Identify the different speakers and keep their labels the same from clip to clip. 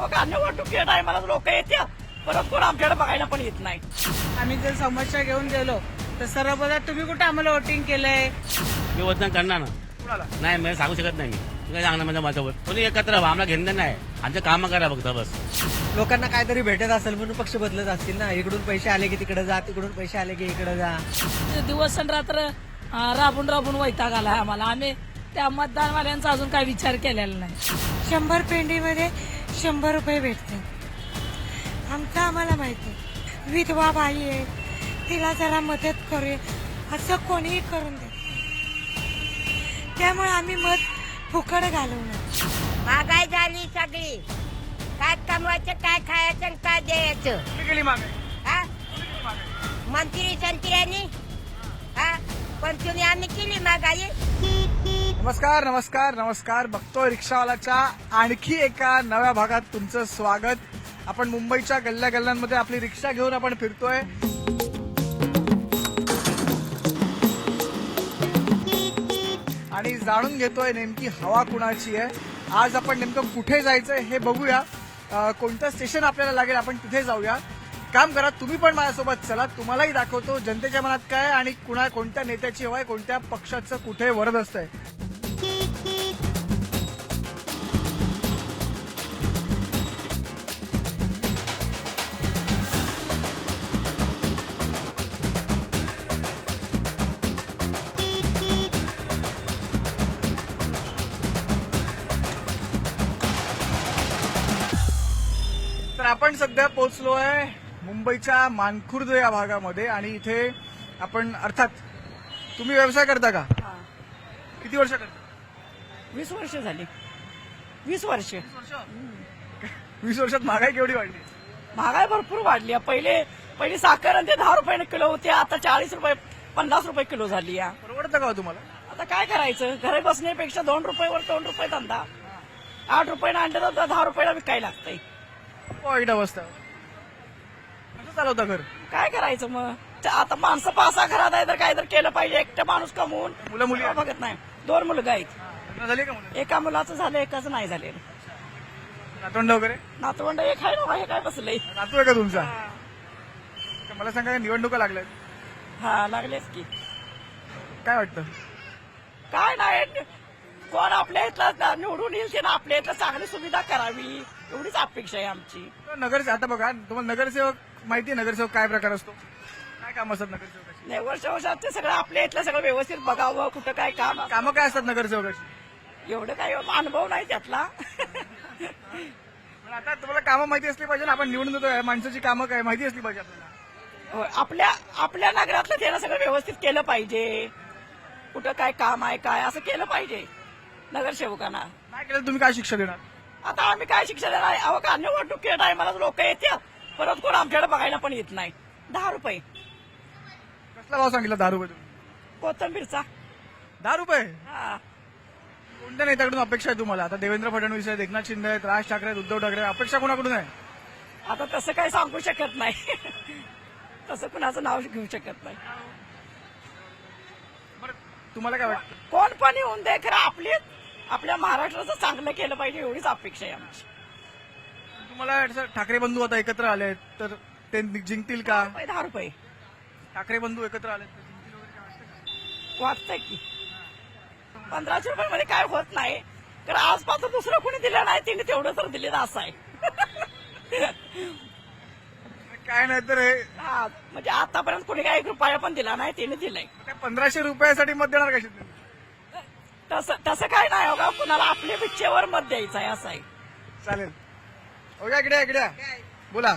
Speaker 1: निवडणुकीच्या टायमाला लोक येतात, परत कोण आमच्याकडे बघायला पण येत नाही.
Speaker 2: आम्ही जर समस्या घेऊन गेलो तर सर्व बोला तुम्ही कुठे आम्हाला वोटिंग केलंय.
Speaker 3: मी वतन करणार ना.
Speaker 4: कुणाला?
Speaker 3: नाही मी सांगू शकत नाही. मी काय सांगणार माझ्या माझ्यावर कोणी एकत्र व्हा, आम्हाला घेणं नाही. आमचं काम करा फक्त बस.
Speaker 5: लोकांना काहीतरी भेटत असेल म्हणून पक्ष बदलत असतील ना. इकडून पैसे आले की तिकडे जा, तिकडून पैसे आले की इकडे जा.
Speaker 1: दिवस आणि रात्र राबून राबून वैताग आलाय आम्हाला. आम्ही त्या मतदानवाल्यांचा अजून काही विचार केलेला नाही.
Speaker 6: 100 पेंडीमध्ये 100 रुपये भेटते. आमचं आम्हाला माहिती. विधवा बाई आहे, तिला जरा मदत करूया असं कोणीही करून दे. त्यामुळे आम्ही मत फुकट घालवणार.
Speaker 7: महागाई झाली सगळी. काय कमवायचं, काय खायचं आणि काय द्यायचं.
Speaker 4: कुणी केली मागे?
Speaker 7: हा? मंत्री संत्र्यांनी हा, पण तुम्ही आम्ही केली महागाई.
Speaker 4: नमस्कार नमस्कार नमस्कार. बघतोय रिक्षावालाच्या आणखी एका नव्या भागात तुमचं स्वागत. आपण मुंबईच्या गल्ल्या गल्ल्यांमध्ये आपली रिक्षा घेऊन आपण फिरतोय. आणि जाणून घेतोय नेमकी हवा कुणाची आहे. आज आपण नेमकं कुठे जायचंय हे बघूया. कोणतं स्टेशन आपल्याला लागेल आपण तिथे जाऊया. काम करा, तुम्ही पण माझ्यासोबत चला. तुम्हालाही दाखवतो जनतेच्या मनात काय आणि कोणत्या नेत्याची हवा आहे, कोणत्या पक्षाचं कुठे वरद असतंय. तर आपण सध्या पोहोचलोय मुंबईच्या मानखुर्द या भागामध्ये. आणि इथे आपण अर्थात तुम्ही व्यवसाय करता का? किती वर्ष करता?
Speaker 1: 20 वर्ष झाली. 20 वर्ष.
Speaker 4: 20 वर्षात महागाई केवढी वाढली?
Speaker 1: महागाई भरपूर वाढली. पहिली साखर आणि ते 10 रुपयाने किलो होते, आता 40 रुपये 50 रुपये किलो झाली.
Speaker 4: परवडतं का हो तुम्हाला?
Speaker 1: आता काय करायचं, घरी बसण्यापेक्षा 2 रुपयावर 2 रुपये धंदा. 8 रुपयानं आणलं तर 10 रुपयाला विकायला लागतंय.
Speaker 4: वाईट अवस्था. कसं चालवता घर?
Speaker 1: काय करायचं मग. आता माणसं 5-6 घरात आहे तर काय तर केलं पाहिजे. एकटं माणूस कमवून
Speaker 4: मुलं मुली आहेत?
Speaker 1: बघत नाही. 2 मुलगा आहेत.
Speaker 4: लग्न झाली का मुलं?
Speaker 1: एका मुलाचं झालं, एकाच नाही झालेलं.
Speaker 4: नातवंड वगैरे?
Speaker 1: नातवंड एक आहे ना, हे काय बसलंय.
Speaker 4: नातू आहे का तुमचा? तर मला सांगा, निवडणुका लागल्यात,
Speaker 1: हा लागलेच की.
Speaker 4: काय वाटतं?
Speaker 1: काय नाही, कोण आपल्या इथला निवडून येईल त्यानं आपल्या इथलं चांगली सुविधा करावी एवढीच अपेक्षा आहे आमची.
Speaker 4: नगरसेवक आता बघा, तुम्हाला नगरसेवक माहिती आहे? नगरसेवक काय प्रकार असतो, काय काम असतात नगरसेवकाची?
Speaker 1: नाही, वर्षात ते सगळं आपल्या इथलं सगळं व्यवस्थित बघावं. कुठं काय काम
Speaker 4: कामं काय असतात नगरसेवकाची?
Speaker 1: एवढं काही अनुभव नाही त्यातला.
Speaker 4: पण आता तुम्हाला कामं माहिती असली पाहिजे ना. आपण निवडून देतोय, माणसाची कामं काय माहिती असली पाहिजे आपल्याला.
Speaker 1: होय, आपल्या नगरातलं त्यानं सगळं व्यवस्थित केलं पाहिजे. कुठं काय काम आहे काय असं केलं पाहिजे नगरसेवकांना.
Speaker 4: नाही केलं तुम्ही काय शिक्षा देणार?
Speaker 1: आता आम्ही काय शिक्षा देणार? अहो का निवडणुकीच्या टायमाला लोक येतात, परत कोण आमच्याकडे बघायला पण येत नाही. 10 रुपये.
Speaker 4: कसला भाव सांगितला 10 रुपये तुम्ही?
Speaker 1: कोथंबीरचा
Speaker 4: 10 रुपये?
Speaker 1: हा.
Speaker 4: कोणत्या नेत्याकडून अपेक्षा आहे तुम्हाला? आता देवेंद्र फडणवीस आहेत, एकनाथ शिंदे आहेत, राज ठाकरे आहेत, उद्धव ठाकरे. अपेक्षा कोणाकडून आहे?
Speaker 1: आता तसं काही सांगू शकत नाही. तसं कुणाचं नाव घेऊ शकत नाही.
Speaker 4: बरं, तुम्हाला काय वाटतं?
Speaker 1: कोण पण येऊन दे, खरं आपल्या महाराष्ट्राचं चांगलं केलं पाहिजे एवढीच अपेक्षा आहे आमची.
Speaker 4: तुम्हाला असं ठाकरे बंधू आता एकत्र आलेत तर ते जिंकतील का?
Speaker 1: 10 रुपये
Speaker 4: ठाकरे बंधू एकत्र आलेत तर जिंकतील वगैरे काय वाटतं का?
Speaker 1: वाटतंय की. 1500 रुपयामध्ये काय होत नाही, कारण आजपासून दुसरं कोणी दिलं नाही, तिने तेवढं तर दिलेलं असं आहे.
Speaker 4: काय नाही तर हे
Speaker 1: हा, म्हणजे आतापर्यंत कोणी काय 1 रुपया पण दिला नाही, तिने दिलाय.
Speaker 4: त्या 1500 रुपयासाठी मत देणार कशी तुम्ही?
Speaker 1: तसं काय नाही हो का, कुणाला आपल्या इच्छेवर मत द्यायचं आहे असं आहे.
Speaker 4: चालेल. हो या इकडे बोला.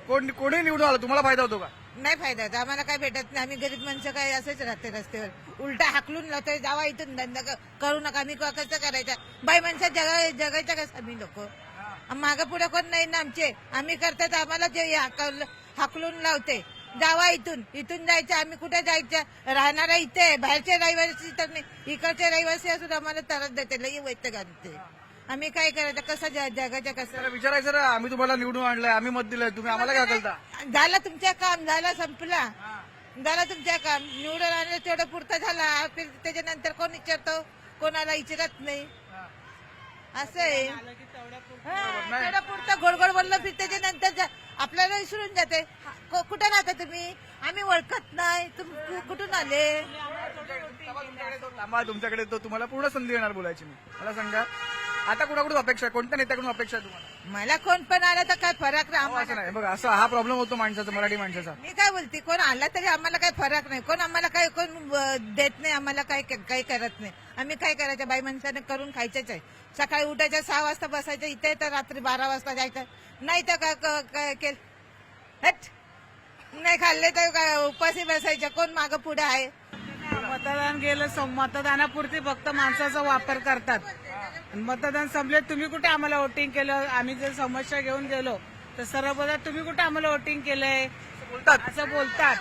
Speaker 4: कोणी निवडून आलं, तुम्हाला फायदा होतो का?
Speaker 6: नाही फायदा होता आम्हाला, काय भेटत नाही. आम्ही गरीब माणसं काय असेच राहते रस्त्यावर. उलटा हाकलून लावतोय, जावा इथून धंदा करू नका. आम्ही कसं करायचं? बाई माणसं जगायचं कसं आम्ही लोक? मागं पुढे कोण नाही ना आमचे. आम्ही करतात, आम्हाला जे हाकलून लावते, जावा इथून जायचं. आम्ही कुठे जायचं? राहणारा इथे, बाहेरचे रहिवासी तर नाही, इकडचे रहिवासी असून आम्हाला त्रास देते, लई वैताग आणते. आम्ही काय करायचं? कसं जगाच्या कसं?
Speaker 4: त्याला विचारायचं ना, आम्ही तुम्हाला निवडून आणलंय, आम्ही मत दिलंय, तुम्ही आम्हाला काय करता?
Speaker 6: झालं तुमचं काम, झालं संपला. झालं तुमचं काम. निवडून आणलं तेवढं पुरतं झालं. त्याच्यानंतर कोण विचारतो? कोणाला विचारत नाही. असं आहे. तेवढं पुरतं आपल्याला विसरून जाते. कुठे राहता तुम्ही? आम्ही ओळखत नाही. तुम्ही कुठून आले?
Speaker 4: थांबा, तुमच्याकडे तो तुम्हाला पूर्ण संधी येणार बोलायची. मी मला सांगा, आता कुणाकडून अपेक्षा आहे, कोणत्या नेत्याकडून अपेक्षा आहे तुम्हाला?
Speaker 6: मला कोण पण आला तर काय फरक नाही
Speaker 4: अहो, असं
Speaker 6: आम्हाला.
Speaker 4: नाही बघा, असं हा प्रॉब्लेम होतो माणसाचा, मराठी माणसाचा.
Speaker 6: मी काय बोलते, कोण आला तरी आम्हाला काही फरक नाही. कोण आम्हाला काही कोण देत नाही, आम्हाला काही करत नाही. आम्ही काय करायचं? बाई माणसाने करून खायचंच आहे. सकाळी उठायचं 6 वाजता बसायचं इथे, तर रात्री 12 वाजता जायचं. नाही तर काय केलं, नाही खाल्ले तर काय उपाशी बसायचं. कोण मागं पुढे आहे?
Speaker 2: मतदान गेलं मतदानापुरती फक्त माणसाचा वापर करतात. आणि मतदान संपले, तुम्ही कुठे आम्हाला वोटिंग केलं? आम्ही जर समस्या घेऊन गेलो तर सरळ बोलतात, तुम्ही कुठे आम्हाला वोटिंग केलंय
Speaker 4: बोलतात.
Speaker 2: असं बोलतात.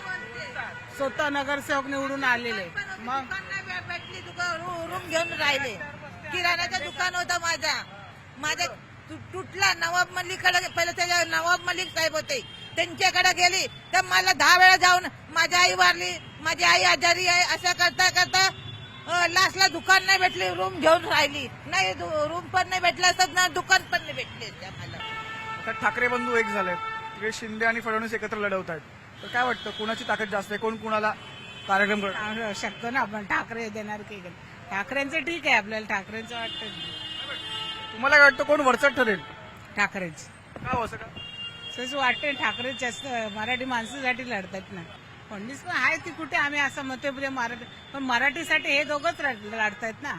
Speaker 2: स्वतः नगरसेवक निवडून आलेले. मग
Speaker 6: दुकान नाही भेटली, रूम घेऊन राहिले. किराणाचं दुकान होतं माझा तुटला. नवाब मल्लीकडे पहिलं त्याच्या नवाब मल्लिक साहेब होते, त्यांच्याकडे गेली तर मला 10 वेळा जाऊन माझी आई वारली, माझी आई आजारी आहे, असं करता करता लास्टला दुकान नाही भेटली, रूम घेऊन राहिली. नाही रूम पण नाही भेटला असत ना, दुकान पण नाही भेटली आम्हाला.
Speaker 4: आता ठाकरे बंधू एक झाले, तिकडे शिंदे आणि फडणवीस एकत्र लढवत आहेत. तर काय वाटतं, कोणाची ताकद जास्त आहे, कोण कुणाला कार्यक्रम करणार?
Speaker 2: सांगू शकतो ना आपण, ठाकरे देणार की काय? ठाकरेंचं ठीक आहे, आपल्याला ठाकरेंचं वाटतं.
Speaker 4: तुम्हाला काय वाटतं, कोण वरचढ ठरेल?
Speaker 2: ठाकरेच
Speaker 4: का हो असं का?
Speaker 2: तसं वाटते. ठाकरे जास्त मराठी माणसासाठी लढतात ना. फडणवीस पण आहे ती कुठे, आम्ही असं म्हणतोय मराठी, पण मराठीसाठी हे दोघंच लढतायत ना.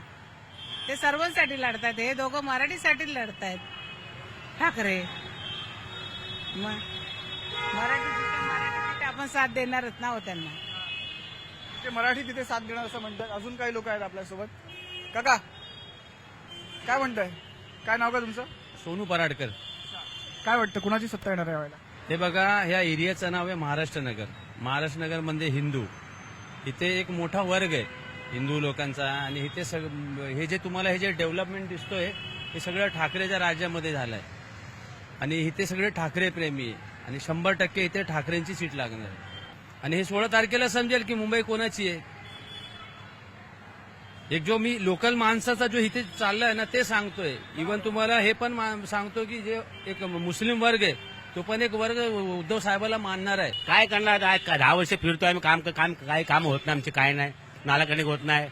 Speaker 2: ते सर्वांसाठी लढतात, हे दोघं मराठीसाठी लढतायत ठाकरे. मग मराठी आपण साथ देणारच ना हो त्यांना.
Speaker 4: ते मराठी तिथे साथ देणार असं म्हणतात. अजून काही लोक आहेत आपल्यासोबत. काका काय म्हणताय, काय नाव का तुमचं?
Speaker 3: सोनू पराडकर.
Speaker 4: काय वाटतं, कुणाची सत्ता येणार आहे यावेळेला?
Speaker 3: हे बघा, ह्या एरियाचं नाव आहे महाराष्ट्र नगर. महाराष्ट्र नगर मध्ये हिंदू, इथे एक मोठा वर्ग आहे हिंदू लोकांचा. आणि इथे हे जे तुम्हाला हे जे डेव्हलपमेंट दिसतोय, हे सगळं ठाकरेच्या राज्यामध्ये झालंय. आणि इथे सगळे ठाकरे प्रेमी आहे. आणि 100% इथे ठाकरेंची सीट लागणार आहे. आणि हे 16 तारखेला समजेल की मुंबई कोणाची आहे. एक जो मी लोकल माणसाचा जो इथे चाललाय ना, ते सांगतोय. इव्हन तुम्हाला हे पण सांगतो की जे एक मुस्लिम वर्ग आहे, तो पण एक वर्ग उद्धव साहेबाला मानणार आहे. काय करणार? 10 वर्ष फिरतोय आम्ही, काही काम होत नाही आमचे, काय नाही. नालाकणिक होत नाही,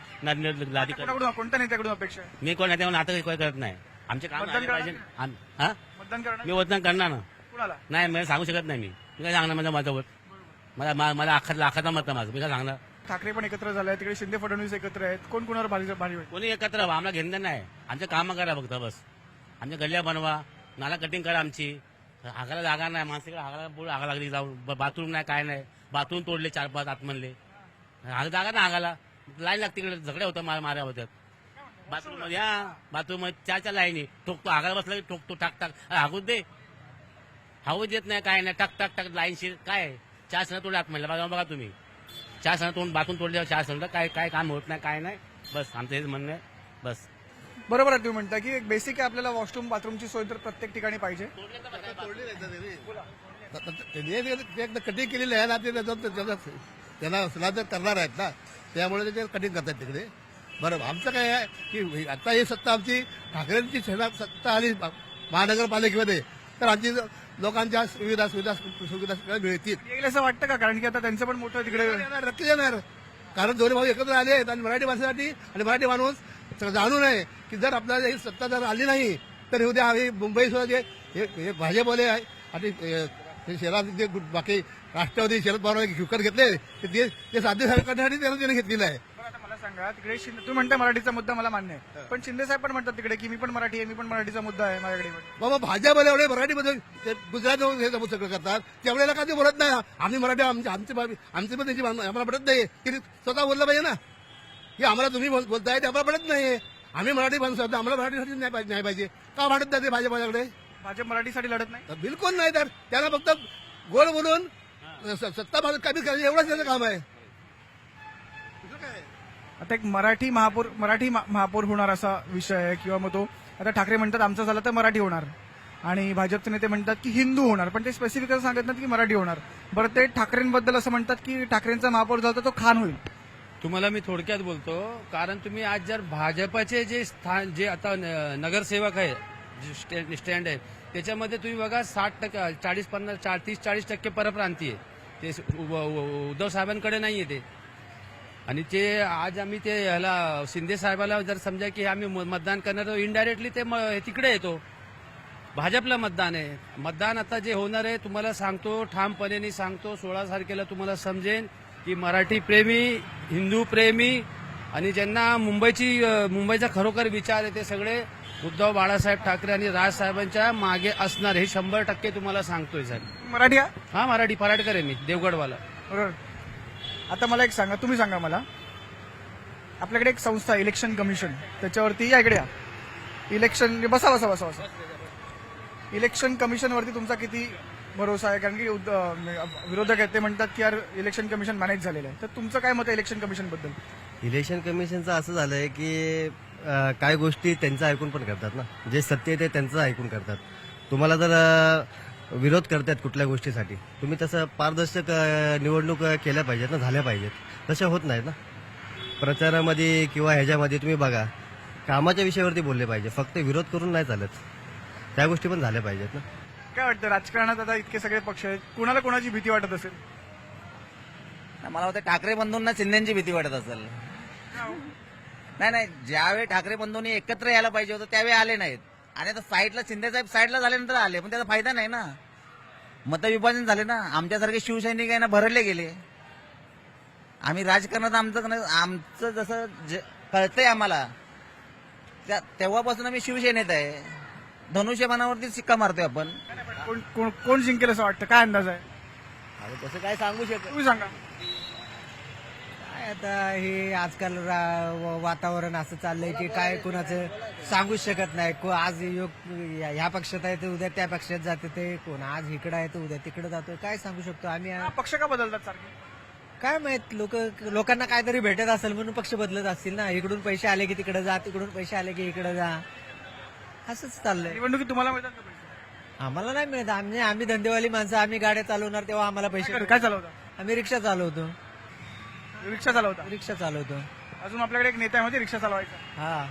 Speaker 3: लादी
Speaker 4: कोणाकडून, कोणत्या नेत्याकडून अपेक्षा आहे?
Speaker 3: मी कोण नाही, आता काही करत नाही. आमचे काम
Speaker 4: मतदान
Speaker 3: झाले
Speaker 4: करणार
Speaker 3: पाहिजे.
Speaker 4: का?
Speaker 3: हा,
Speaker 4: मतदान करणार
Speaker 3: मी मतदान करणार ना.
Speaker 4: कुणाला?
Speaker 3: नाही, मी सांगू शकत नाही. मी काय सांगणार माझ्यावर? मला लाखाचा मत आहे माझं, मी काय सांगणार?
Speaker 4: ठाकरे पण एकत्र झाले, तिकडे शिंदे फडणवीस एकत्र आहेत. कोण कुणावर भारी होईल?
Speaker 3: कोणी एकत्र व्हा, आम्हाला घेणं नाही. आमचं कामं करा फक्त बस. आमच्या गल्ल्या बनवा, नाला कटिंग करा आमची. हागाला जागा नाही, माणसाकडे हागा लागली जाऊन. बाथरूम नाही, काय नाही. बाथरूम तोडले 4-5 आतमधले. जागा ना हागाला, लाईन लागते, तिकडे झगड्या होत्या, माऱ्या होत्यात. बाथरूम मध्ये बाथरूम मध्ये 4 लाईनी ठोकतो. हागाला बसला की ठोकतो, टाक हागूच दे. हावू देत नाही, काय नाही. टाक लाईनशीर काय 4 सण तोडले आतमधल्या. बघा तुम्ही, 4 सण तोंड बाथरूम तोडले, 4 सण काय काम होत नाही, काय नाही. बस आमचं हेच म्हणणं आहे. बस
Speaker 4: बरोबर आहे, तुम्ही म्हणता की एक बेसिक आहे, आपल्याला वॉशरूम बाथरूमची सोय तर प्रत्येक ठिकाणी पाहिजे.
Speaker 8: एकदा कटिंग केलेली आहे ना, ते त्यांना सुधार करणार आहेत ना, त्यामुळे ते कटिंग करतात तिकडे. बरोबर. आमचं काय आहे की आता ही सत्ता आमची ठाकरेंची सत्ता आली महानगरपालिकेमध्ये, तर आमची लोकांच्या सुविधा सगळ्या मिळतील.
Speaker 4: येईल असं वाटतं का? कारण की आता त्यांचं पण मोठं तिकडे
Speaker 8: नक्की येणार. कारण दोन्ही भाऊ एकत्र आले आहेत आणि मराठी भाषेसाठी आणि मराठी माणूस जाणू नये की जर आपल्याला ही सत्ता जर आली नाही तर उद्या आम्ही मुंबई सुद्धा जे भाजपवाले आहे आणि शहरात जे बाकी राष्ट्रवादी शरद पवार विकत घेतले ते साध्य करण्यासाठी त्याने घेतलेलं आहे.
Speaker 4: आता मला सांगा, तिकडे तुम्ही म्हणता मराठीचा मुद्दा मला मान्य आहे, पण शिंदे साहेब पण म्हणतात तिकडे की मी पण मराठी आहे, मी पण मराठीचा मुद्दा आहे माझ्याकडे.
Speaker 8: बाबा भाजपवाले एवढे मराठीमध्ये गुजरात हे सगळं करतात, त्यावेळेला का ते बोलत नाही? आम्ही मराठी आमची पण त्यांची आम्हाला पडत नाही की स्वतः बोललं पाहिजे ना. की आम्हाला तुम्ही बोलताय ते आम्हाला पडत नाही. आम्ही मराठी माणसं आम्हाला मराठीसाठी नाही पाहिजे. का भांडत नाही ते भाजपकडे?
Speaker 4: भाजप मराठीसाठी लढत नाही,
Speaker 8: बिलकुल नाही. तर त्यांना फक्त गोड बोलून सत्ता कमी करायची एवढंच त्याचं काम आहे.
Speaker 4: आता एक मराठी महापौर होणार असा विषय आहे, किंवा मग तो आता ठाकरे म्हणतात आमचा झाला तर मराठी होणार, आणि भाजपचे नेते म्हणतात की हिंदू होणार, पण ते स्पेसिफिक सांगत नाहीत की मराठी होणार. बरं, ते ठाकरेंबद्दल असं म्हणतात की ठाकरेंचा महापौर झाला तर तो खान होईल.
Speaker 3: तुम्हाला मी थोडक्यात बोलतो, कारण तुम्ही आज जर भाजपाचे जे आता नगरसेवक आहे, जे स्टँड आहे, त्याच्यामध्ये तुम्ही बघा 60%, 40-50, 30-40% परप्रांतीय ते उद्धव साहेबांकडे नाहीये ते. आणि ते आज आम्ही ते ह्याला शिंदे साहेबाला जर समजा की आम्ही मतदान करणार तर इनडायरेक्टली ते तिकडे येतो. भाजपला मतदान आहे. मतदान आता जे होणार आहे तुम्हाला सांगतो, ठामपणे सांगतो, 16 तारखेला तुम्हाला समजेल की मराठी प्रेमी, हिंदू प्रेमी आणि ज्यांना मुंबईचा खरोखर विचार आहे ते सगळे उद्धव बाळासाहेब ठाकरे आणि राजसाहेबांच्या मागे असणार, हे 100% तुम्हाला सांगतोय साहेब.
Speaker 4: मराठी आहे?
Speaker 3: हा, मराठी पराडकर आहे मी, देवगडवाला.
Speaker 4: बरोबर. आता मला एक सांगा, तुम्ही सांगा मला, आपल्याकडे एक संस्था आहे इलेक्शन कमिशन, त्याच्यावरती या इकडे या. इलेक्शन बसा बसा बसा बसा. इलेक्शन कमिशन वरती तुमचा किती भरोसा आहे? कारण की विरोधक आहेत ते म्हणतात की यार इलेक्शन कमिशन मॅनेज झालेलं आहे. तर तुमचं काय मत आहे इलेक्शन कमिशन बद्दल?
Speaker 5: इलेक्शन कमिशनचं असं झालंय की काय गोष्टी त्यांचं ऐकून पण करतात ना, जे सत्य आहे ते त्यांचं ऐकून करतात. तुम्हाला जर विरोध करतात कुठल्या गोष्टीसाठी, तुम्ही तसं पारदर्शक निवडणूक केल्या पाहिजेत ना, झाल्या पाहिजेत. तशा होत नाहीत ना. प्रचारामध्ये किंवा ह्याच्यामध्ये तुम्ही बघा, कामाच्या विषयावरती बोलले पाहिजे, फक्त विरोध करून नाही चालत. त्या गोष्टी पण झाल्या पाहिजेत ना.
Speaker 4: काय वाटतं राजकारणात आता इतके सगळे पक्ष आहेत, कुणाला कोणाची भीती वाटत असेल?
Speaker 9: मला वाटतं ठाकरे बंधूंना शिंदेची भीती वाटत असेल. नाही, ज्यावेळी ठाकरे बंधूंनी एकत्र यायला पाहिजे होतं त्यावेळी आले नाहीत. आणि आता साईडला शिंदे साहेब साईडला झाल्यानंतर आले, पण त्याचा फायदा नाही ना. मतविभाजन झाले ना. आमच्यासारखे शिवसैनिक आहे ना भरले गेले. आम्ही राजकारणात आमचं जसं कळतंय आम्हाला, तेव्हापासून आम्ही शिवसेनेत आहे. धनुष्यबाणावरती शिक्का मारतोय आपण.
Speaker 4: कोण जिंकेल असं वाटतं? काय अंदाज आहे?
Speaker 9: तसं काय सांगू शकत.
Speaker 4: तुम्ही सांगा.
Speaker 5: काय आता हे आजकाल वातावरण असं चाललंय की काय कोणाचं सांगूच शकत नाही. आज ह्या पक्षात आहे तर उद्या त्या पक्षात जाते, ते कोण आज इकडे आहे तर उद्या तिकडे जातोय. काय सांगू शकतो आम्ही?
Speaker 4: पक्ष का बदलतात सारखे?
Speaker 5: काय माहित, लोकांना काहीतरी भेटत असेल म्हणून पक्ष बदलत असतील ना. इकडून पैसे आले की तिकडे जा, तिकडून पैसे आले की इकडे जा, असंच चाललंय.
Speaker 4: निवडणुकीत तुम्हाला मिळतात का पैसे?
Speaker 5: आम्हाला नाही मिळत. आम्ही धंदेवाली माणसं, आम्ही गाड्या चालवणार तेव्हा आम्हाला पैसे.
Speaker 4: काय चालवता?
Speaker 5: आम्ही रिक्षा चालवतो.
Speaker 4: रिक्षा चालवतो. अजून आपल्याकडे एक नेता आहे माहिती, रिक्षा चालवायचा.
Speaker 5: हा,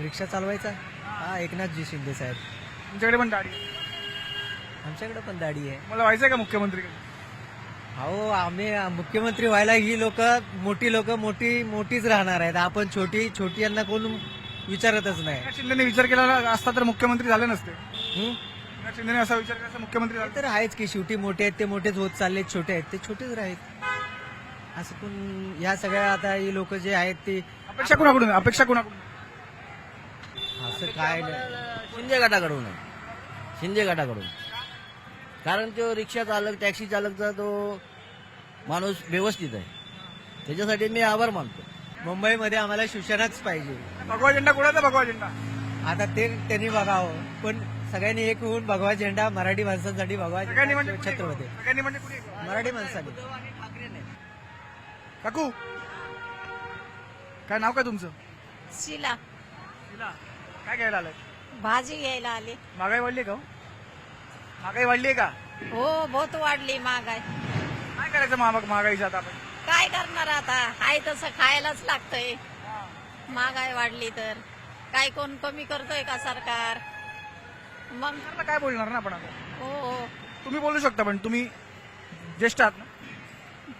Speaker 5: रिक्षा चालवायचा. हा, एकनाथजी शिंदे साहेब.
Speaker 4: तुमच्याकडे पण दाढी?
Speaker 5: आमच्याकडे पण दाढी आहे.
Speaker 4: मला व्हायचंय का मुख्यमंत्री?
Speaker 5: हो, आम्ही मुख्यमंत्री व्हायला ही लोक मोठीच राहणार आहेत. आपण छोटी यांना कोण विचारतच नाही.
Speaker 4: शिंदेने विचार केला असता तर मुख्यमंत्री झाले नसते. शिंदेने असा विचार केला मुख्यमंत्री झाले
Speaker 5: तर आहेच की, शेवटी मोठे आहेत ते मोठेच होत चालले, छोटे आहेत ते छोटेच राहील. असं पण ह्या सगळ्या आता ही लोक जे आहेत ते
Speaker 4: अपेक्षा कोणाकडून?
Speaker 5: असं काय नाही.
Speaker 9: शिंदे गटाकडून. कारण तो रिक्षा चालक, टॅक्सी चालकचा तो माणूस व्यवस्थित आहे, त्याच्यासाठी मी आभार मानतो.
Speaker 5: मुंबईमध्ये आम्हाला शिवसेनाच पाहिजे.
Speaker 4: भगवा झेंडा कोणाचा? भगवा झेंडा
Speaker 5: आता ते त्यांनी बघावं, पण सगळ्यांनी एक होऊन भगवा झेंडा मराठी माणसांसाठी भगवा छत्रपती मराठी माणसांनी.
Speaker 4: काकू काय नाव काय तुमचं?
Speaker 1: शिला.
Speaker 4: काय घ्यायला आलाय?
Speaker 1: भाजी घ्यायला आले.
Speaker 4: महागाई वाढली का? महागाई वाढली का?
Speaker 1: हो, बहुत वाढली महागाई.
Speaker 4: काय करायचं महागाईचं आता आपण?
Speaker 1: काय करणार आता? हाय तसं खायलाच लागतंय. महागाई वाढली तर काय कोण कमी करतोय का सरकार? मग
Speaker 4: सरकारला काय बोलणार ना आपण आता?
Speaker 1: हो,
Speaker 4: तुम्ही बोलू शकता, पण तुम्ही ज्येष्ठ आहात ना.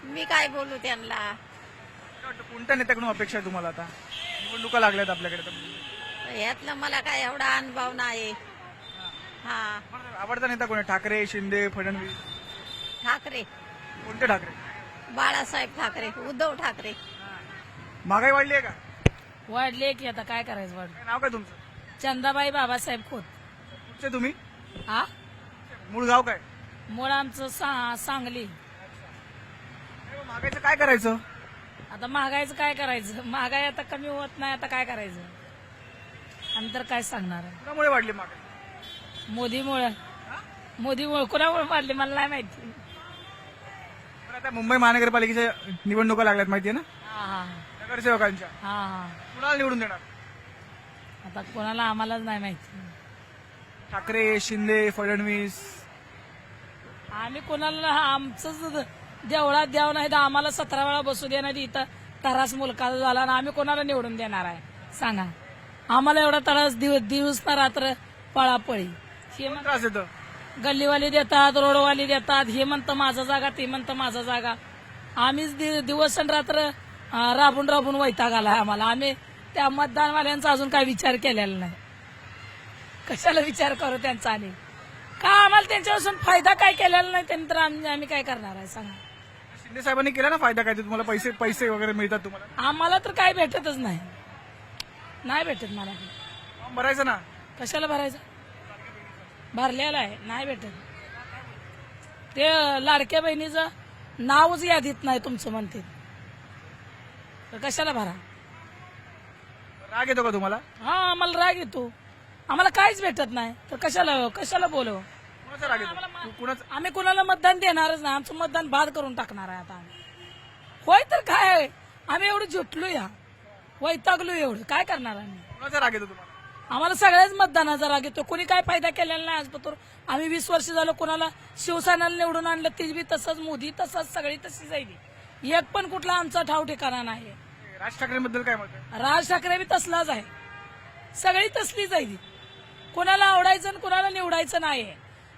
Speaker 1: मी काय बोलू त्यांना?
Speaker 4: काय वाटतं, कोणत्या नेत्याकडून अपेक्षा आहे तुम्हाला? आता निवडणुका लागल्यात आपल्याकडे तर.
Speaker 1: यातलं मला काय एवढा अनुभव नाही. हा,
Speaker 4: आवडता नेता कोण आहे? ठाकरे, शिंदे, फडणवीस?
Speaker 1: ठाकरे.
Speaker 4: कोणते ठाकरे?
Speaker 1: बाळासाहेब ठाकरे, उद्धव ठाकरे.
Speaker 4: महागाई वाढली आहे का?
Speaker 10: वाढले की आता काय करायचं.
Speaker 4: काय नाव काय तुमचं?
Speaker 10: चंदाबाई बाबासाहेब खोत.
Speaker 4: कुठचे तुम्ही?
Speaker 10: हा,
Speaker 4: मूळ गाव काय?
Speaker 10: मूळ आमचं सांगली.
Speaker 4: महागाईचं काय करायचं?
Speaker 10: आता महागाईचं काय करायचं? महागाई आता कमी होत नाही, आता काय करायचं? आणि तर काय सांगणार आहे?
Speaker 4: कुणामुळे वाढली महागाई?
Speaker 10: मोदीमुळे कोणामुळे वाढली मला नाही माहिती.
Speaker 4: पण आता मुंबई महानगरपालिकेच्या निवडणुका लागल्यात माहितीये ना,
Speaker 10: हा
Speaker 4: नगरसेवकांच्या.
Speaker 10: हा.
Speaker 4: कुणाला निवडून देणार?
Speaker 10: आता कोणाला आम्हालाच नाही माहिती.
Speaker 4: ठाकरे, शिंदे, फडणवीस?
Speaker 10: आम्ही कोणाला आमचं देवळात द्याव नाही तर आम्हाला 17 वेळा बसू देणार इथं तरास मुलकाचा झाला ना, आम्ही कोणाला निवडून देणार आहे सांगा? आम्हाला एवढा त्रास दिवस ना रात्र पळापळी
Speaker 4: कोण त्रास देतं?
Speaker 10: गल्लीवाली देतात, रोडवाली देतात, हे म्हणतं माझा जागा, ते म्हणतं माझा जागा. आम्हीच दिवस आणि रात्र राबून राबून वैताग आलाय आम्हाला. आम्ही त्या मतदानवाल्यांचा अजून काय विचार केलेला नाही. कशाला विचार करू त्यांचा? आणि का आम्हाला त्यांच्यापासून फायदा काय केलेला नाही त्यांनी, तर आम्ही काय करणार आहे सांगा.
Speaker 4: शिंदे साहेबांनी केला ना फायदा काय ते? तुम्हाला पैसे वगैरे मिळतात तुम्हाला?
Speaker 10: आम्हाला तर काय भेटतच नाही, नाही भेटत मला.
Speaker 4: फॉर्म भरायचं ना.
Speaker 10: कशाला भरायचं? भरलेला आहे, नाही भेटत. ते लाडक्या बहिणीचं नावच यादीत नाही तुमचं म्हणते, तर कशाला भरा?
Speaker 4: राग येतो का तुम्हाला?
Speaker 10: हा, आम्हाला राग येतो. आम्हाला काहीच भेटत नाही, तर कशाला बोलव?
Speaker 4: कुणाचा राग येतो? कुणाचा?
Speaker 10: आम्ही कुणाला मतदान देणारच नाही. आमचं मतदान बाद करून टाकणार आहे आता आम्ही. होय तर काय, आम्ही एवढं झुटलो या, वैतागलो एवढं, काय करणार आम्ही?
Speaker 4: कुणाचा राग येतो तुम्हाला?
Speaker 10: आम्हाला सगळ्याच मतदानाचा राग येतो. कोणी काय फायदा केलेला नाही आजपर्यंत. आम्ही 20 वर्ष झालं कोणाला शिवसेनेला निवडून आणलं, ती बी तसंच, मोदी तसंच, सगळी तशी जाईल. एक पण कुठला आमचा ठाव ठिकाणा नाही.
Speaker 4: राज ठाकरेंबद्दल काय मत आहे?
Speaker 10: राज ठाकरे बी तसलाच आहे, सगळी तसलीच आहे. कोणाला आवडायचं आणि कोणाला निवडायचं नाही.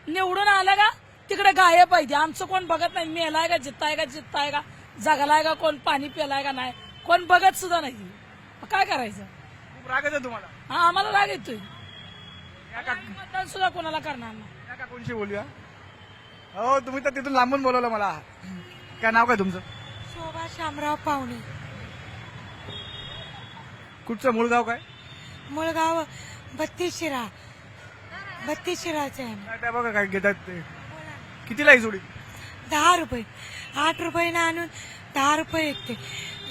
Speaker 10: निवडून आला का तिकडे गायब पाहिजे. आमचं कोण बघत नाही. मेलाय का, जित्ताय का, जगलाय का, कोण पाणी पिलाय का नाही, कोण बघत सुद्धा नाही. काय करायचं?
Speaker 4: खूप राग येतो तुम्हाला?
Speaker 10: हा, आम्हाला राग येतोय. मतदान सुद्धा कोणाला करणार नाही.
Speaker 4: या का कोणशी बोलूया? हो, तुम्ही तर तिथून लांबून बोलवलं मला. काय नाव काय तुमचं?
Speaker 11: शोभा शामराव पाहुणे.
Speaker 4: कुठचं मूळ गाव काय?
Speaker 11: मुळगाव 32 शिराचे आहे.
Speaker 4: काय त्या बघा काय घेतात ते. कितीला ही जोडी?
Speaker 11: 10 रुपये, 8 रुपये आणून 10 रुपये विकते.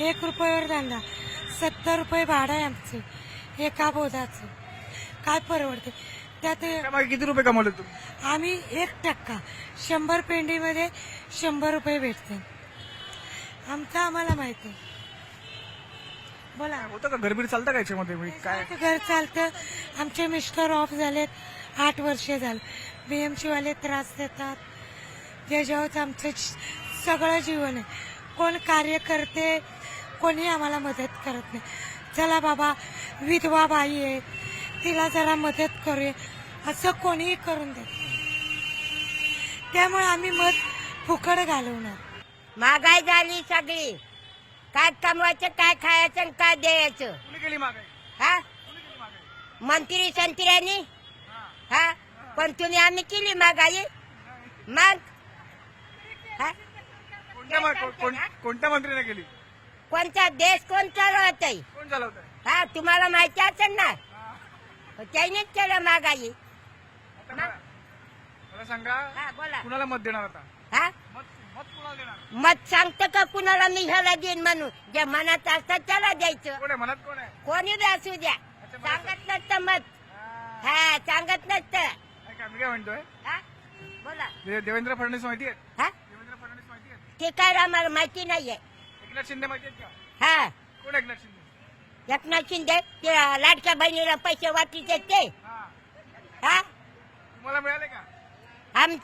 Speaker 11: 1 रुपयावर धंदा, 70 रुपये भाडं आहे आमचे एका बोधाचं. काय परवडते त्यात?
Speaker 4: त्यामागे किती रुपये कमवले तुम्ही?
Speaker 11: आम्ही 1% 100 पेंडीमध्ये 100 रुपये भेटते. आमचं आम्हाला माहिती आहे. बोला.
Speaker 4: होतं का घरबीर चालतं का याच्यामध्ये? म्हणजे काय
Speaker 11: घर चालतं. आमचे मिस्टर ऑफ झालेत, 8 वर्ष झालं. BMC वाले त्रास देतात. त्याच्यावर आमचं सगळं जीवन आहे. कोण कार्य करते, कोणी आम्हाला मदत करत नाही. चला बाबा, विधवा बाई आहे, तिला जरा मदत करूया, असं कोणीही करून देत. त्यामुळे आम्ही मत फुकट घालवणार.
Speaker 7: महागाई झाली सगळी. काय कमवायचं, काय खायचं आणि काय द्यायचं?
Speaker 4: कुणी केली महागाई?
Speaker 7: हा,
Speaker 4: कुणी केली महागाई?
Speaker 7: मंत्री संत्र्यांनी. हा, पण तुम्ही आम्ही केली महागाई. मग हा?
Speaker 4: कोणत्या मंत्रीने केली?
Speaker 7: कोणता देश कोण चालवत आहे?
Speaker 4: कोण चालवत आहे?
Speaker 7: हा, तुम्हाला माहिती असेल ना. त्यानेच केलं महागाई.
Speaker 4: मला सांगा,
Speaker 7: हा, बोला.
Speaker 4: कुणाला मत देणार आता?
Speaker 7: हा,
Speaker 4: मत कुणाला देणार?
Speaker 7: मत सांगतं का कुणाला मी ह्याला देईन म्हणून? जे मनात असतं त्याला द्यायचं.
Speaker 4: कोण आहे मनात? कोण आहे?
Speaker 7: कोणी बी असू द्या, सांगत नसतं मत. हा, सांगत नसतं.
Speaker 4: काय मी काय म्हणतोय?
Speaker 7: हा, बोला.
Speaker 4: देवेंद्र फडणवीस माहिती आहेत?
Speaker 7: हा,
Speaker 4: देवेंद्र फडणवीस माहिती आहेत?
Speaker 7: ते काय आम्हाला माहिती नाहीये.
Speaker 4: एकनाथ शिंदे माहिती आहेत का?
Speaker 7: हा,
Speaker 4: कोण एकनाथ शिंदे?
Speaker 7: एकनाथ शिंदे ते लाडक्या बहिणीला पैसे वाटते ते. हा,
Speaker 4: तुम्हाला मिळाले का?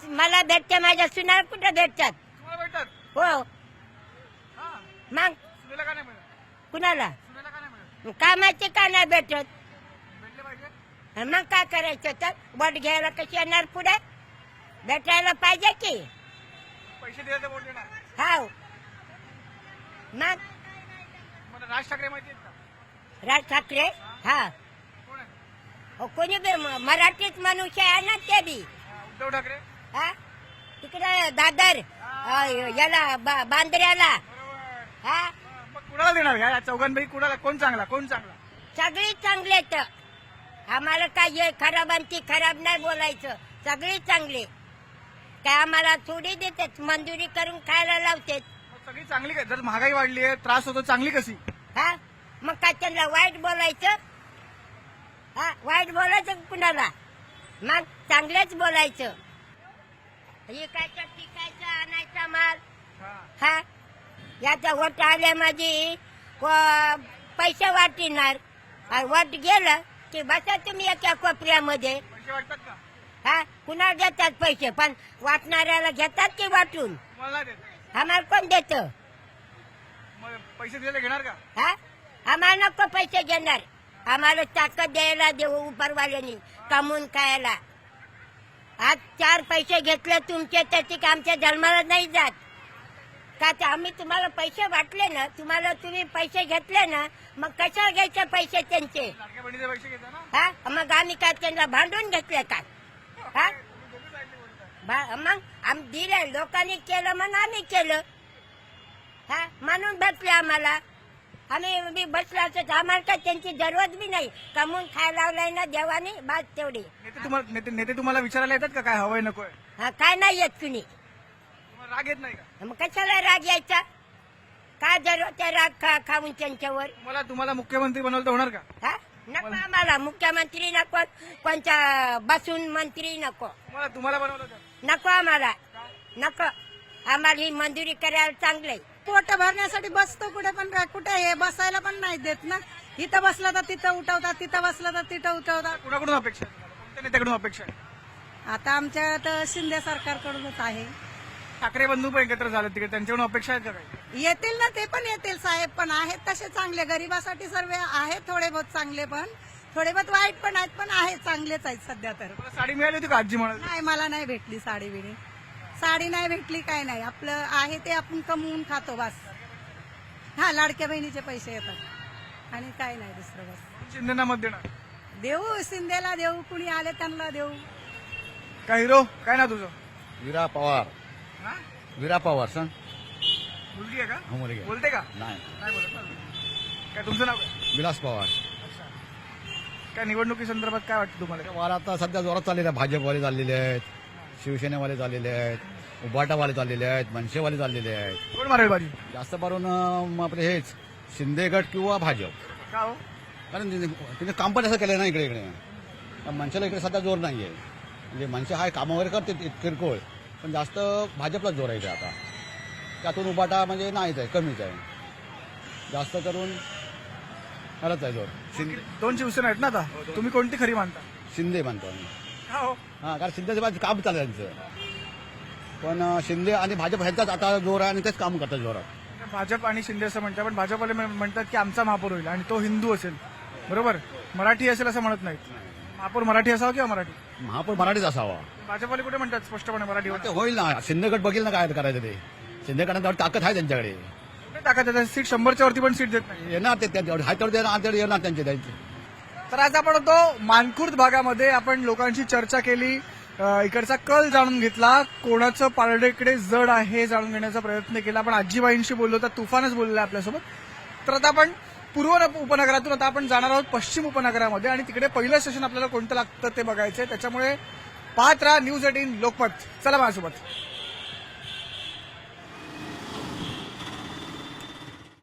Speaker 7: मला भेटते, माझ्या सुनाला कुठे भेटतात?
Speaker 4: तुम्हाला भेटतात?
Speaker 7: हो,
Speaker 4: हा.
Speaker 7: मग
Speaker 4: सुनेला का नाही मिळत?
Speaker 7: कुणाला
Speaker 4: सुनेला का नाही मिळत?
Speaker 7: कामाचे का नाही भेटत?
Speaker 4: भेटले पाहिजे.
Speaker 7: मग काय करायचं? तर वोट घ्यायला कशी येणार पुढे? भेटायला पाहिजे की.
Speaker 4: पैसे दिले तर वोट देणार.
Speaker 7: हो, मग
Speaker 4: मला राज ठाकरे माहिती आहेत का?
Speaker 7: राज ठाकरे. हा,
Speaker 4: कोण आहे?
Speaker 7: हो, कोणी बी मराठीत मनुष्य आहे ना ते बी.
Speaker 4: उद्धव ठाकरे.
Speaker 7: हा, तिकडे दादर याला बांद्र्याला.
Speaker 4: बरोबर.
Speaker 7: हा,
Speaker 4: मग कुणाला देणार? या चौघांपैकी कुणाला? कोण चांगला? कोण चांगला?
Speaker 7: सगळी चांगले. तर आम्हाला काय हे खराब आणि ती खराब नाही बोलायचं. सगळी चांगली. काय आम्हाला थोडी देतात, मंजुरी करून खायला लावतात.
Speaker 4: मग सगळी चांगली काय? जर महागाई वाढली आहे, त्रास होतो, चांगली कशी?
Speaker 7: हा, मग काय त्यांना वाईट बोलायचं? हा, वाईट बोलायचं कुणाला? मग चांगलंच बोलायचं. इकायचं, टिकायचं, आणायचा माल. हा, याचा वोट आल्या माझी पैसे वाटणार. वोट गेलं की बसा तुम्ही एका कोपऱ्यामध्ये.
Speaker 4: पैसे वाटतात का?
Speaker 7: हा, कुणाला देतात पैसे? पण वाटणाऱ्याला घेतात की वाटून?
Speaker 4: तुम्हाला नाही देत?
Speaker 7: आम्हाला कोण देतं?
Speaker 4: मग पैसे दिलेले घेणार का?
Speaker 7: हा, आम्हाला नको पैसे घेणार. आम्हाला ताकद द्यायला देऊ उपरवाल्यांनी कमवून खायला. आज 4 पैसे घेतले तुमचे त्याची का आमच्या जन्माला नाही जात का? ते आम्ही तुम्हाला पैसे वाटले ना, तुम्ही पैसे घेतले ना, मग कशाला घ्यायचे पैसे त्यांचे?
Speaker 4: लाडक्या बहिणीचे पैसे घेता ना?
Speaker 7: हा मग आम्ही काय त्यांना भांडून घेतले काय? हा मग आम्ही दिले, लोकांनी केलं मग आम्ही केलं. हा म्हणून भेटले आम्हाला. आम्ही बसलो असं आम्हाला काय त्यांची जरूरत बी नाही. कमवून खायला लावलाय ना देवाने, बात तेवढी.
Speaker 4: नेते तुम्हाला विचारायला येतात का काय हवंय नकोय?
Speaker 7: हा काय नाही येत कुणी.
Speaker 4: तुम्हाला राग येत नाही का?
Speaker 7: मग कशाला राग यायचा? काय जरूरत आहे राग खाऊन त्यांच्यावर?
Speaker 4: तुम्हाला मुख्यमंत्री बनवलं तर होणार का?
Speaker 7: हा नको आम्हाला मुख्यमंत्री नको, कोणत्या बसून मंत्री नको.
Speaker 4: तुम्हाला बनवलं तर
Speaker 7: नको आम्हाला, नको आम्हाला ही मंजुरी करायला चांगलंय.
Speaker 11: पोट भरण्यासाठी बसतो कुठे पण कुठे हे बसायला पण नाही देत ना. इथं बसलं तर तिथं उठवतात, तिथं बसलं तर तिथं उठवतात.
Speaker 4: कुणाकडून अपेक्षा आहे? कोणत्या नेत्याकडून अपेक्षा आहे?
Speaker 11: आता आमच्या तर शिंदे सरकारकडूनच आहे.
Speaker 4: ठाकरे बंधू पण एकत्र झाले तिकडे, त्यांच्याकडून अपेक्षा आहेत का काही?
Speaker 11: येतील ना, ते पण येतील साहेब, पण आहेत तसे चांगले. गरिबासाठी सर्व आहेत, थोडे बहुत चांगले पण, थोडे बहुत वाईट पण आहेत, पण आहेत चांगलेच आहेत सध्या तर.
Speaker 4: तुम्हाला साडी मिळाली होती का आजी म्हणाल?
Speaker 11: नाही, मला नाही भेटली साडी बिडी. साडी नाही भेटली, काय नाही. आपलं आहे ते आपण कमवून खातो बस. हा लाडक्या बहिणीचे पैसे येतात आणि काय नाही दुसरं बस.
Speaker 4: शिंदेना मत देणार?
Speaker 11: देऊ, शिंदेला देऊ, कुणी आले त्यांना देऊ.
Speaker 4: काय हिरो, काय ना तुझं?
Speaker 9: विरा पवार.
Speaker 4: हा?
Speaker 9: विरा पवार सांग.
Speaker 4: मुलगी आहे का?
Speaker 9: मुलगी आहे.
Speaker 4: बोलते का?
Speaker 9: नाही,
Speaker 4: नाही बोलत ना. काय तुमचं नाव काय?
Speaker 9: विलास पवार.
Speaker 4: काय निवडणुकी संदर्भात काय वाटतं तुम्हाला?
Speaker 9: वार आता सध्या जोरात चाललेले आहेत. भाजपवाले चाललेले आहेत, शिवसेनेवाले चाललेले आहेत, उबाटावाले चाललेले आहेत, मनसेवाले चाललेले आहेत.
Speaker 4: कोण मारेल बाजी?
Speaker 9: जास्त करून आपले हेच शिंदे गट किंवा भाजप.
Speaker 4: का हो?
Speaker 9: कारण तिने काम पण असं केलं ना इकडे मनसेला इकडे सध्या जोर नाहीये. म्हणजे मनसे हाय काम वगैरे करते किरकोळ, पण जास्त भाजपलाच जोर आहे इथे आता. त्यातून उबाटा म्हणजे नाहीच आहे, कमीच आहे. जास्त करून हलत आहे जोर. शिंदे
Speaker 4: 2 शिवसेना आहेत ना आता, तुम्ही कोणती खरी मानता?
Speaker 9: शिंदे मानतो आम्ही.
Speaker 4: का हो?
Speaker 9: हा, कारण शिंदेच्या बाजू काम चाललं त्यांचं. पण शिंदे आणि भाजप ह्यांचाच आता जोर आहे आणि तेच काम करतात जोरात.
Speaker 4: भाजप आणि शिंदे असं म्हणतात, पण भाजपवाले म्हणतात की आमचा महापौर होईल आणि तो हिंदू असेल, बरोबर? मराठी असेल असं म्हणत नाहीत. महापौर मराठी असावा किंवा मराठी?
Speaker 9: महापौर मराठीच असावा.
Speaker 4: भाजपवाले कुठे म्हणतात स्पष्टपणे मराठी
Speaker 9: ते होईल ना. शिंदे गट बघील ना काय करायचं ते. शिंदे गटात ताकद आहे त्यांच्याकडे.
Speaker 4: टाकत सीट 100च्या वरती पण सीट देत नाही.
Speaker 9: येणार ते हाय तेवढे येणार त्यांचे.
Speaker 4: तर आज आपण होतो मानखुर्द भागामध्ये, आपण लोकांची चर्चा केली, इकडचा कल जाणून घेतला, कोणाचं पारडेकडे जड आहे हे जाणून घेण्याचा प्रयत्न केला. आपण आजीबाईंशी बोललो तर तुफानच बोललेला आपल्यासोबत. तर आता आपण पूर्व उपनगरातून आता आपण जाणार आहोत पश्चिम उपनगरामध्ये, आणि तिकडे पहिलं स्टेशन आपल्याला कोणतं लागतं ते बघायचंय. त्याच्यामुळे पाहत राहा न्यूज 18 लोकमत. चला माझ्यासोबत.